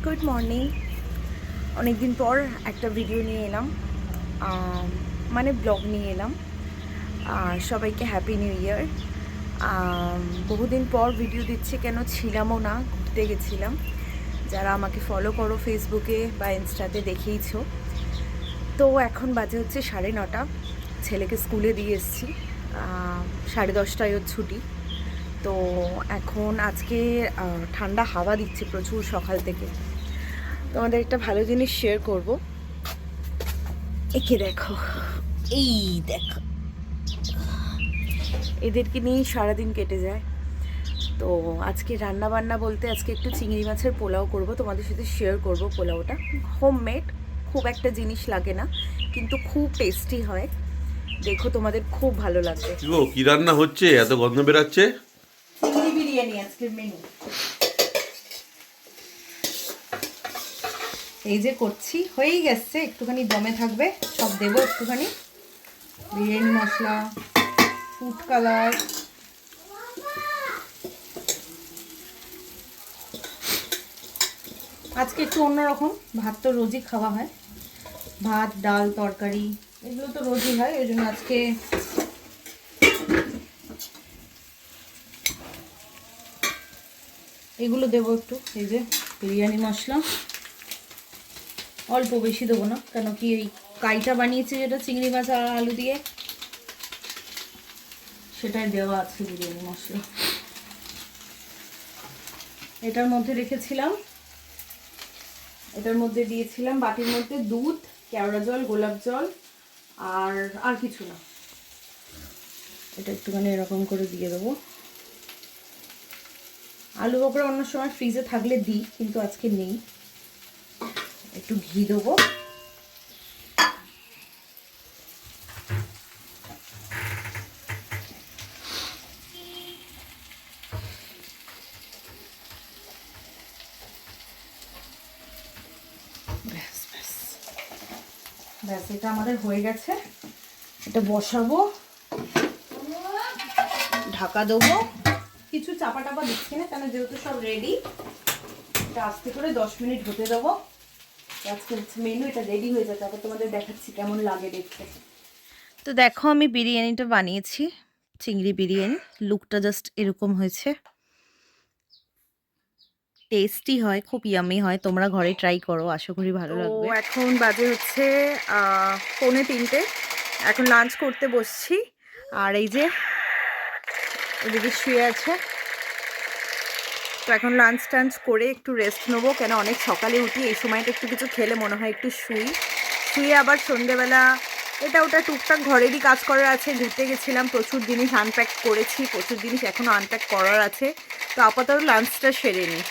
Good morning. অনেক দিন পর একটা ভিডিও নিয়ে এলাম, মানে ব্লগ নিয়ে এলাম। সবাইকে হ্যাপি নিউ ইয়ার। বহুদিন পর ভিডিও দিচ্ছে, কেন ছিলামও না, ঘুরতে গেছিলাম। যারা আমাকে ফলো করো ফেসবুকে বা ইনস্টাতে দেখেইছো। তো এখন বাজে হচ্ছে 9:30। ছেলেকে স্কুলে দিয়ে এসেছি, 10:30টায় ওর ছুটি। তো এখন আজকে ঠান্ডা হাওয়া দিচ্ছে প্রচুর সকাল থেকে। তোমাদের একটা ভালো জিনিস শেয়ার করব। একে দেখো, এই দেখো, এদেরকে নিয়েই সারাদিন কেটে যায়। তো আজকে রান্না বান্না বলতে আজকে একটু চিংড়ি মাছের পোলাও করব, তোমাদের সাথে শেয়ার করব। পোলাওটা হোমমেড, খুব একটা জিনিস লাগে না, কিন্তু খুব টেস্টি হয়। দেখো, তোমাদের খুব ভালো লাগবে। কি রান্না হচ্ছে, এত গন্ধ বেরাচ্ছে? চিংড়ি বিরিয়ানি আজকের মেনু। এই যে করছি, হয়েই গেছে, একটুখানি দমে থাকবে, সব দেবো একটুখানি। বিরিয়ানি মশলা, ফুড কালার, আজকে একটু অন্যরকম। ভাত তো রোজই খাওয়া হয়, ভাত ডাল তরকারি এগুলো তো রোজই হয়, ওই জন্য আজকে এগুলো দেবো একটু। এই যে বিরিয়ানি মশলা অল্প, বেশি দেবো না, কেন কি এই কাইটা বানিয়েছে যেটা চিংড়ি মাছ আর আলু দিয়ে, সেটাই দেওয়া আছে বিরিয়ানি মশলা। এটার মধ্যে রেখেছিলাম, এটার মধ্যে দিয়েছিলাম বাটির মধ্যে দুধ, কেওড়া জল, গোলাপ জল, আর কিছু না। এটা একটুখানি এরকম করে দিয়ে দেবো। আলু বকরা অন্য সময় ফ্রিজে থাকলে দিই, কিন্তু আজকে নেই। একটু ঘি দেবো। ব্যাস ব্যাস ব্যাস, এটা আমাদের হয়ে গেছে। এটা বসাবো, ঢাকা দেবো। কিছু চাপা টাপা দিচ্ছি না, কেন যেহেতু সব রেডি। এটা আস্তে করে 10 মিনিট হতে দেবো। আজকে মেনু এটা রেডি হয়ে যায়, তারপর তোমাদের দেখাচ্ছি কেমন লাগে দেখতে। তো দেখো, আমি বিরিয়ানিটা বানিয়েছি, চিংড়ি বিরিয়ানি। লুকটা জাস্ট এরকম হয়েছে। টেস্টি হয়, খুব ইয়ামি হয়। তোমরা ঘরে ট্রাই করো, আশা করি ভালো লাগবে। এখন বাজে হচ্ছে 2:45। এখন লাঞ্চ করতে বসছি। আর এই যে এদিকে শুয়ে আছে। তো এখন লাঞ্চ টাঞ্চ করে একটু রেস্ট নেবো, কেন অনেক সকালে উঠি। এই সময়টা একটু কিছু খেলে মনে হয় একটু শুয়ে আবার সন্ধেবেলা এটা ওটা টুকটাক ঘরেরই কাজ করার আছে। ঘুরতে গেছিলাম, প্রচুর জিনিস আনপ্যাক করেছি, প্রচুর জিনিস এখনও আনপ্যাক করার আছে। তো আপাতত লাঞ্চটা সেরে নিই।